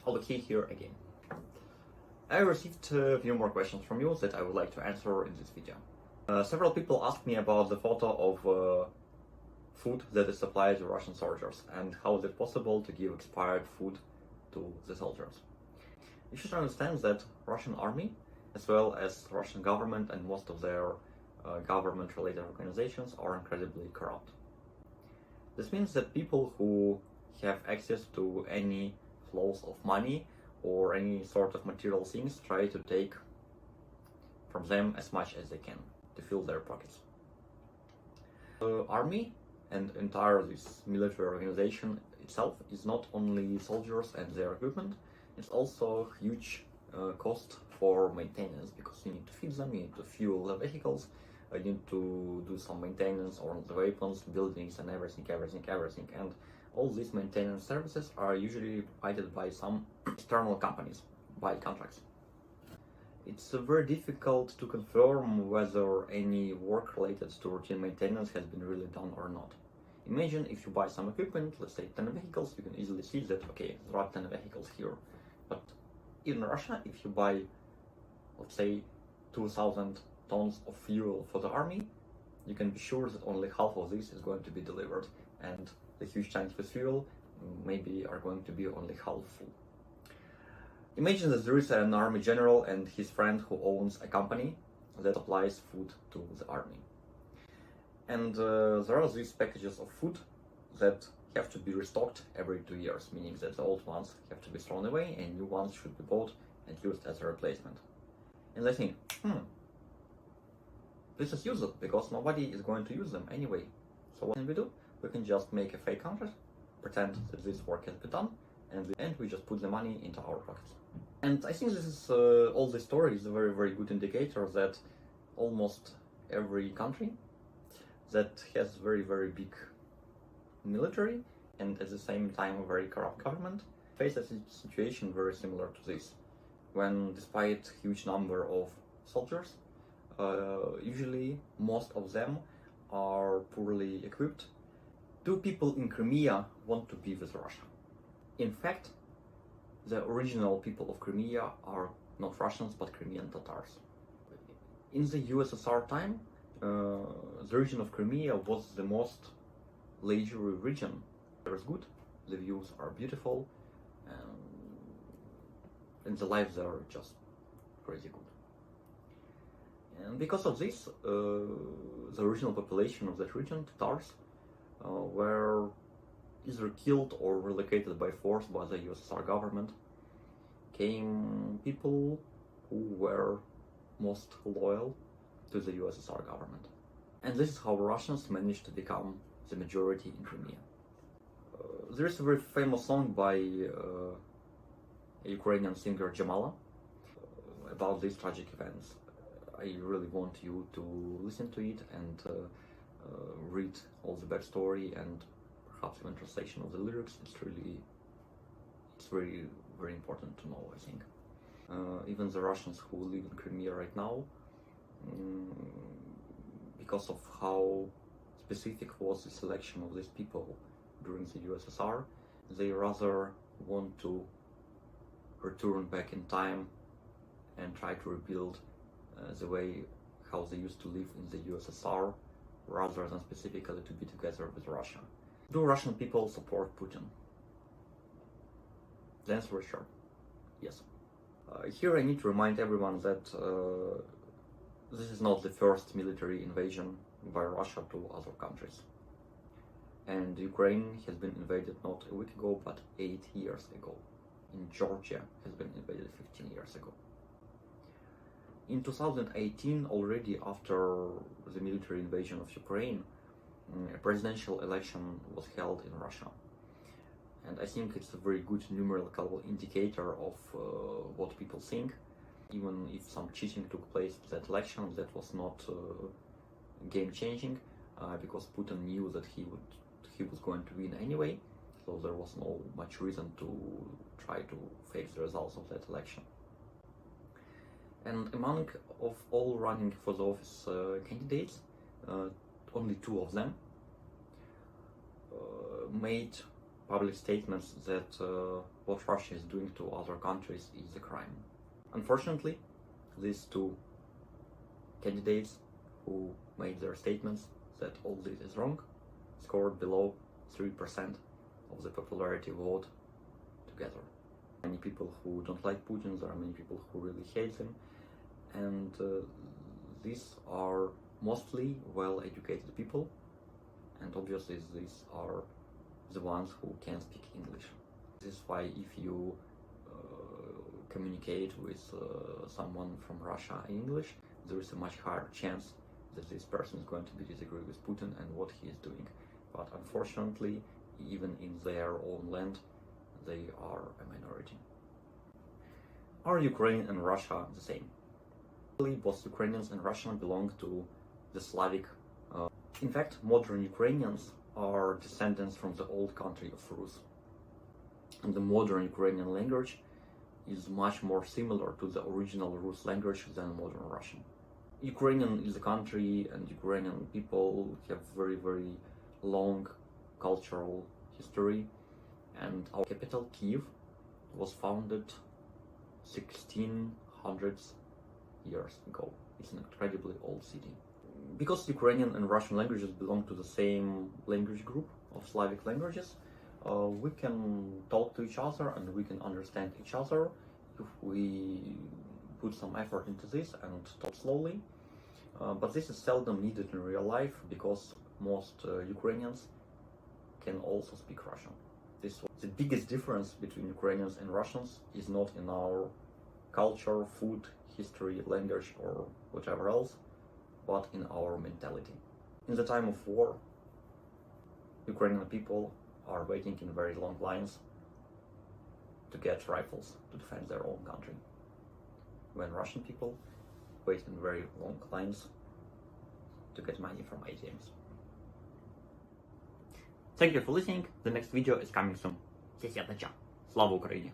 Oleksii here again. I received a few more questions from you that I would like to answer in this video. Several people asked me about the photo of food that is supplied to Russian soldiers and how is it possible to give expired food to the soldiers. You should understand that Russian army, as well as Russian government and most of their government-related organizations, are incredibly corrupt. This means that people who have access to any flows of money or any sort of material things try to take from them as much as they can to fill their pockets. The army and entire this military organization itself is not only soldiers and their equipment, it's also huge cost for maintenance, because you need to feed them, you need to fuel the vehicles, you need to do some maintenance on the weapons, buildings and everything. And all these maintenance services are usually provided by some external companies, by contracts. It's very difficult to confirm whether any work related to routine maintenance has been really done or not. Imagine if you buy some equipment, let's say 10 vehicles, you can easily see that, okay, there are 10 vehicles here. But in Russia, if you buy, let's say, 2,000 tons of fuel for the army, you can be sure that only half of this is going to be delivered, and the huge tanks with fuel maybe are going to be only half full. Imagine that there is an army general and his friend who owns a company that supplies food to the army. And there are these packages of food that have to be restocked every 2 years, meaning that the old ones have to be thrown away and new ones should be bought and used as a replacement. And I think, this is useless because nobody is going to use them anyway. So what can we do? We can just make a fake contract, pretend that this work has been done, and at the end we just put the money into our pockets. And I think this is all the story is a very, very good indicator that almost every country that has very, very big military and at the same time a very corrupt government faces a situation very similar to this, when despite huge number of soldiers, usually most of them are poorly equipped. Two people in Crimea want to be with Russia. In fact, the original people of Crimea are not Russians but Crimean Tatars. In the USSR time, the region of Crimea was the most leisure region. It was good, the views are beautiful, and the lives are just crazy good. And because of this, the original population of that region, Tatars, were either killed or relocated by force by the USSR government. Came people who were most loyal to the USSR government. And this is how Russians managed to become the majority in Crimea. There is a very famous song by a Ukrainian singer Jamala about these tragic events. I really want you to listen to it and read all the backstory and perhaps even translation of the lyrics. It's very, very important to know, I think. Even the Russians who live in Crimea right now, because of how specific was the selection of these people during the USSR, they rather want to return back in time and try to rebuild the way how they used to live in the USSR, rather than specifically to be together with Russia. Do Russian people support Putin? The answer is sure, yes. Here I need to remind everyone that this is not the first military invasion by Russia to other countries. And Ukraine has been invaded not a week ago, but 8 years ago. And Georgia has been invaded 15 years ago. In 2018, already after the military invasion of Ukraine, a presidential election was held in Russia. And I think it's a very good numerical indicator of what people think. Even if some cheating took place in that election, that was not game-changing, because Putin knew that he was going to win anyway, so there was no much reason to try to fake the results of that election. And among of all running for the office candidates, only two of them made public statements that what Russia is doing to other countries is a crime. Unfortunately, these two candidates who made their statements that all this is wrong scored below 3% of the popularity vote together. Many people who don't like Putin, there are many people who really hate him, and these are mostly well-educated people, and obviously these are the ones who can speak English. This is why if you communicate with someone from Russia in English, there is a much higher chance that this person is going to be disagree with Putin and what he is doing. But unfortunately, even in their own land, they are a minority. Are Ukraine and Russia the same? Both Ukrainians and Russians belong to the Slavic. In fact, modern Ukrainians are descendants from the old country of Rus. And the modern Ukrainian language is much more similar to the original Rus language than modern Russian. Ukrainian is a country, and Ukrainian people have very, very long cultural history, and our capital, Kiev, was founded 1600 years ago. It's an incredibly old city. Because Ukrainian and Russian languages belong to the same language group of Slavic languages, we can talk to each other and we can understand each other if we put some effort into this and talk slowly. But this is seldom needed in real life because most Ukrainians can also speak Russian. The biggest difference between Ukrainians and Russians is not in our culture, food, history, language, or whatever else, but in our mentality. In the time of war, Ukrainian people are waiting in very long lines to get rifles to defend their own country, when Russian people wait in very long lines to get money from ATMs. Thank you for listening. The next video is coming soon. Слава Україні!